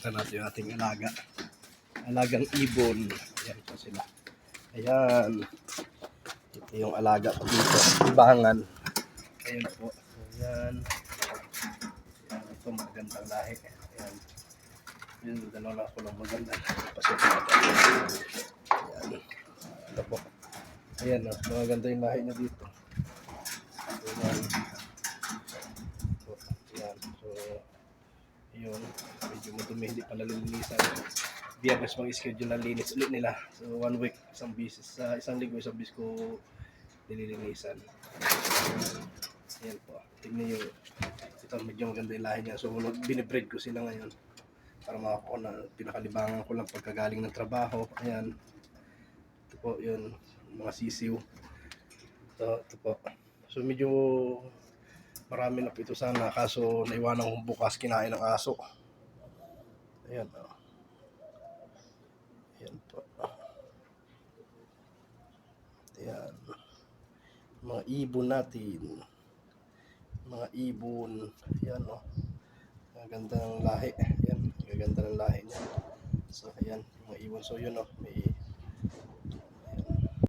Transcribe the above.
Kita natin yung ating alagang ibon. Ayan po sila. Ayan. Ito yung alaga ko dito. Ibangan. Ayan po. Ayan. Ayan. Ito magandang lahi. Ayan. Yun, dalawa ko lang maganda. Pasok natin. Ayan. Ito po. Ayan, maganda yung lahi niya dito. Ayan. Ayan. So, yun. Medyo madumi, hindi pala lilinisan. Biyernes mag-schedule ng linis ulit nila. So, 1 week, isang bisis. Sa isang linggo, isang bisis ko nililinisan. Ayan po. Tingnan nyo. Ito, medyo maganda yung lahi niya. So, binibreed ko sila ngayon. Para makakuha na pinakalibangan ko lang pagkagaling ng trabaho. Ayan. Ito po, yun. Mga sisiw. Ito po. So, medyo marami na po ito sana. Kaso, naiwanan kong bukas kinain ng aso. Ayan. Ayan po. Ayan. Mga ibon natin. Mga ibon. Ayan o. Maganda ng lahi. Ayan. Maganda ng lahi niya. So, ayan. Mga ibon. So, yun o. May